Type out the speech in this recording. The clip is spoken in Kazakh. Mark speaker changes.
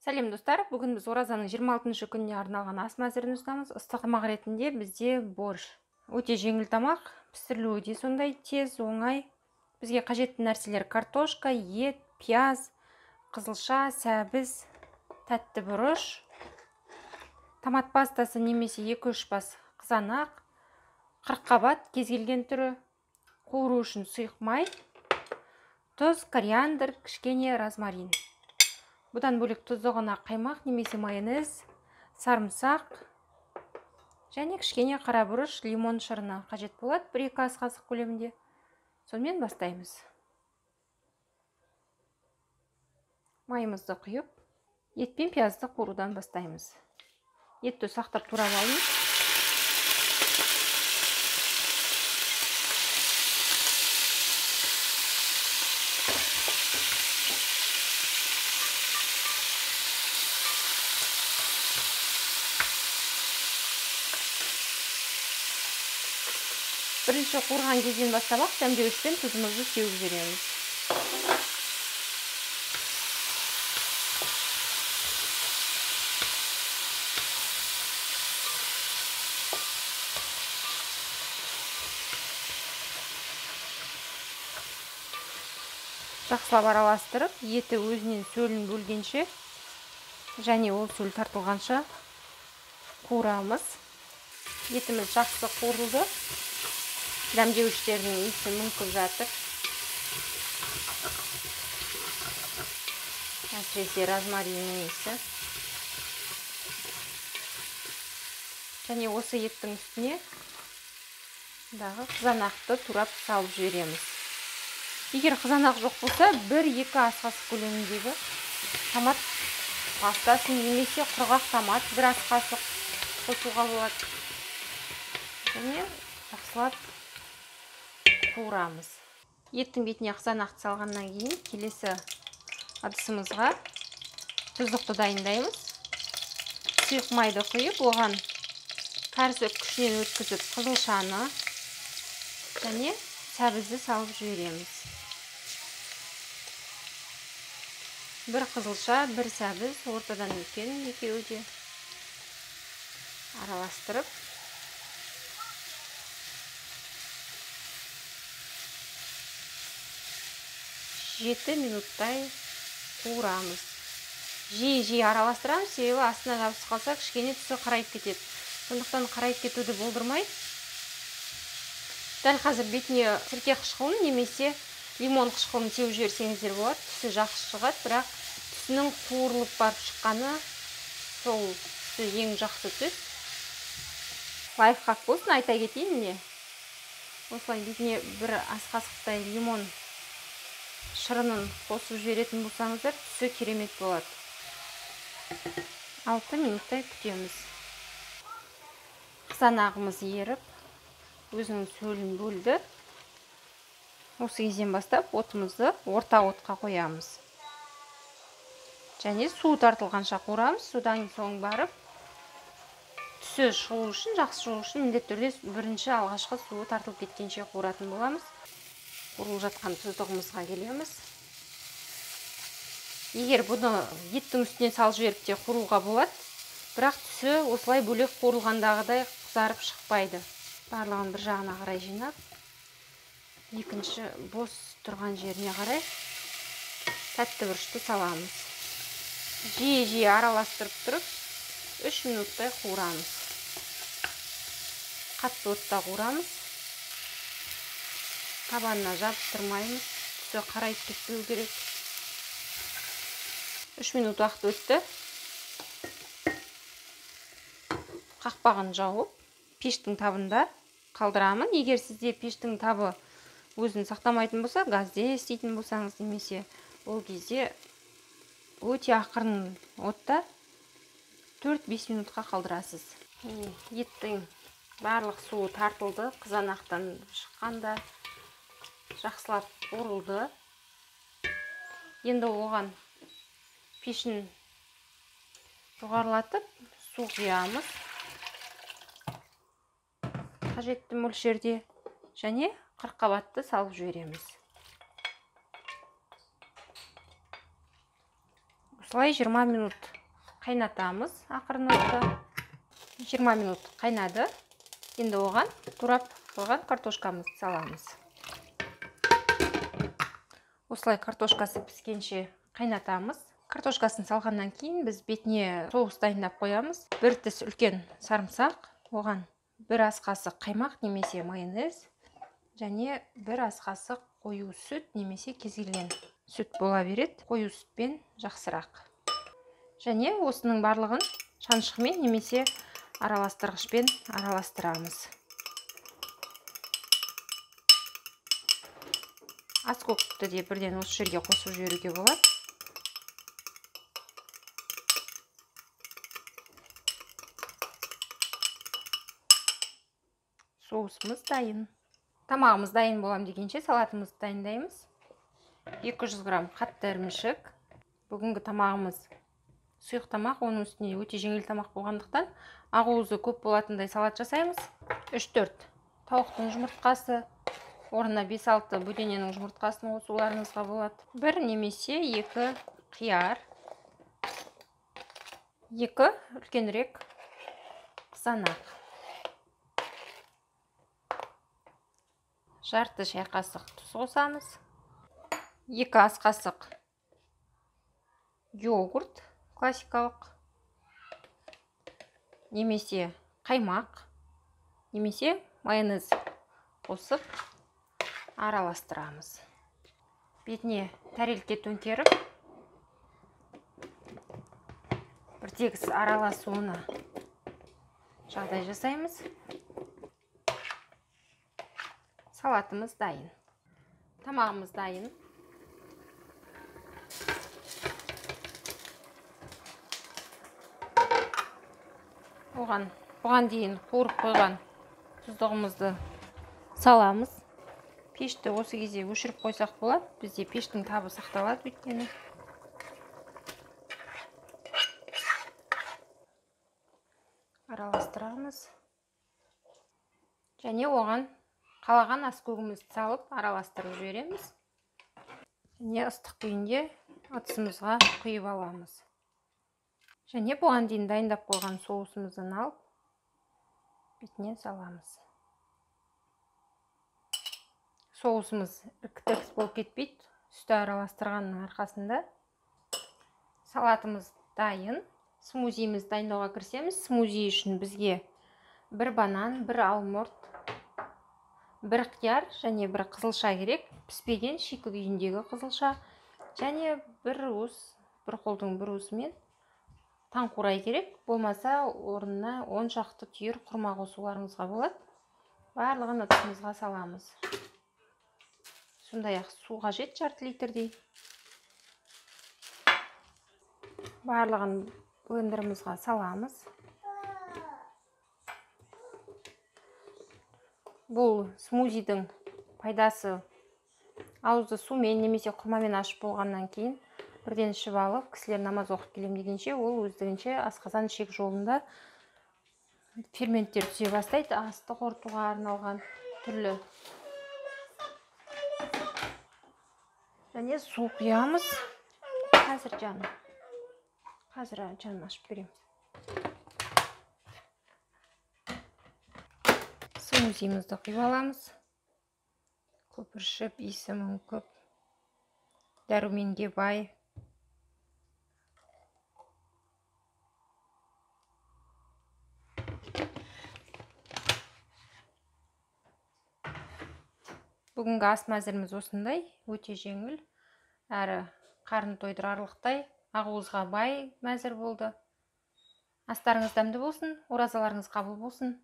Speaker 1: Сәлем достар, бүгін біз оразаның 26 күніне арналған ас мәзірін ұсынамыз. Ыстық тамақ ретінде бізде борщ. Өте жеңіл тамақ, пісірілуі де сондай тез, оңай. Бізге қажетті нәрселер: картошка, ет, пияз, қызылша, сәбіз, тәтті бұрыш, томат пастасы немесе 2-3 бас қызанақ, қырыққабат кез келген түрі, қуыру үшін сұйық май, тұз, кориандр, кішкене розмарин. Бұдан бөлек тұздығына қаймақ немесе майонез, сарымсақ және кішкене қара бұрыш, лимон шырыны қажет болады, 1-2 ас қасық көлемінде. Сонымен бастаймыз. Майымызды құйып, ет пен пиязды қуырудан бастаймыз. Етті сақтап турап алыңыз. Бірінші қуырған кезден бастап дәмдеуішпен тұзымызды сеуіп жібереміз. Жақсылап араластырып, еті өзінен сөлін бөлгенше және ол сөл тартылғанша қуырамыз. Етіміз жақсы қуырылды. Дәмдеуіштердің иісі мүңкіп жатыр. Әсіресе розмариннің иісі. Және осы еттің үстіне қызанақты турап салып жібереміз. Егер қызанақ жоқ болса, 1-2 ас қасық көлеміндегі томат пастасын немесе құрғақ томат 1 ас қасық қосуға болады. Және жақсылап қуырамыз. Еттің бетіне қызанақты салғаннан кейін келесі ыдысымызға тұздықты дайындаймыз. Сұйық майды құйып, оған қарсы күшінен өткізіп қызылшаны және сәбізді салып жібереміз. 1 қызылша, 1 сәбіз, ортадан үлкен екеуі де араластырып, жеті минуттай қуырамыз. Жиі араластырамыз, себебі астына жабысып қалса, кішкене түсі қарайып кетеді. Сондықтан қарайып кетуді болдырмай, дәл қазір бетіне сірке қышқылын немесе лимон қышқылын сеуіп жіберсеңіздер болады. Түсі жақсы шығады, бірақ түсінің қуырылып барып шыққаны сол түсі ең жақсы түс. Лайфхак болсын, айта кетейін не. Осылай бетіне 1 ас қасықтай лимон шырынын қосып жіберетін болсаңыздар, түсі керемет болады. 6 минуттай күтеміз. Қызанағымыз еріп, өзінің сөлін бөлді. Осы кезден бастап отымызды орта отқа қоямыз. Және су тартылғанша қуырамыз. Судан соң барып, түсі шығу үшін, жақсы шығу үшін міндетті түрде бірінші алғашқы суы тартылып кеткенше қуыратын боламыз. Қуырылып жатқан тұздығымызға келеміз. Егер бұны еттің үстіне салып жіберіп те қуыруға болады, бірақ түсі осылай бөлек қуырылғандағыдай қызарып шықпайды. Барлығын бір жағына қарай жинап, екінші бос тұрған жеріне қарай тәтті бұрышты саламыз. Жиі араластырып тұрып, 3 минуттай қуырамыз. Қатты отта қуырамыз. Табанына жабыстырмаймыз, түсі қарайып кетпеу керек. 3 минут уақыт өтті. Қақпағын жауып, пештің табында қалдырамын. Егер сізде пештің табы өзін сақтамайтын болса, газде істейтін болсаңыз, немесе ол кезде өте ақырын отта 4-5 минутқа қалдырасыз. Еттің барлық суы тартылды, қызанақтан шыққанда жақсылап қуырылды. Енді оған пешін жоғарылатып, су құямыз. Қажетті мөлшерде және қырыққабатты салып жібереміз. Осылай 20 минут қайнатамыз ақырын отта. 20 минут қайнады. Енді оған турап қойған картошкамызды саламыз. Осылай картошкасы піскенше қайнатамыз. Картошкасын салғаннан кейін біз бетіне соус дайындап қоямыз. Бір тіс үлкен сарымсақ, оған бір ас қасық қаймақ немесе майонез, және бір ас қасық қою сүт немесе кез келген сүт бола береді. Қою сүтпен жақсырақ. Және осының барлығын шаншқымен немесе араластырғышпен араластырамыз. Аскөкті де бірден осы жерге қосып жіберуге болады. Соусымыз дайын. Тамағымыз дайын болам дегенше салатымызды дайындаймыз. 200 грамм қатты ірімшік. Бүгінгі тамағымыз сұйық тамақ, оның үстіне өте жеңіл тамақ болғандықтан ақуызы көп болатындай салат жасаймыз. 3-4 тауықтың жұмыртқасы, орнына 5-6 бөдененің жұмыртқасын қосуларыңызға болады. 1 немесе 2 қияр, 2 үлкенірек қызанақ, жарты шай қасық тұз қосамыз, 2 ас қасық йогурт классикалық, немесе қаймақ, немесе майонез қосып араластырамыз. Бетіне тәрелке төңкеріп, бір тегіс араласуына жағдай жасаймыз. Салатымыз дайын. Тамағымыз дайын. Бұған дейін қуырып қойған тұздығымызды саламыз. Пешті осы кезде өшіріп қойсақ болады. Бізде пештің табы сақталады өйткені. Араластырамыз. Және оған қалаған аскөгімізді салып араластырып жібереміз. Және ыстық күйінде ыдысымызға құйып аламыз. Және бұған дейін дайындап қойған соусымыздан алып, бетіне саламыз. Соусымыз іркітіркіс болып кетпейді, сүті араластырғанның арқасында. Салатымыз дайын. Смузиіміз дайындауға кірісеміз. Смузи үшін бізге 1 банан, 1 алмұрт, 1 қияр және 1 қызылша керек. Піспеген шикі күйіндегі қызылша және 1 уыс, 1 қолдың 1 уысымен таңқурай керек. Болмаса орнына 10 шақты түйір құрма қосуларыңызға болады. Барлығын ыдысымызға саламыз. Сондай-ақ су қажет жарты литрдей. Барлығын блендерімізға саламыз. Бұл смузидің пайдасы ауызды сумен немесе құрмамен ашып болғаннан кейін бірден ішіп алып, кісілер намаз оқып келем дегенше, ол өздігінше асқазан ішек жолында ферменттер түзе бастайды. Асты қорытуға арналған түрлі. Және су құямыз. Қазір жаным ашып берем. Смузиімізді құйып аламыз. Көпіршіп, иісі көп, дәруменге бай. Бүгінгі ас мәзіріміз осындай, өте жеңіл, әрі қарын тойдырарлықтай, ақуызға бай мәзір болды. Астарыңыз дәмді болсын, оразаларыңыз қабыл болсын.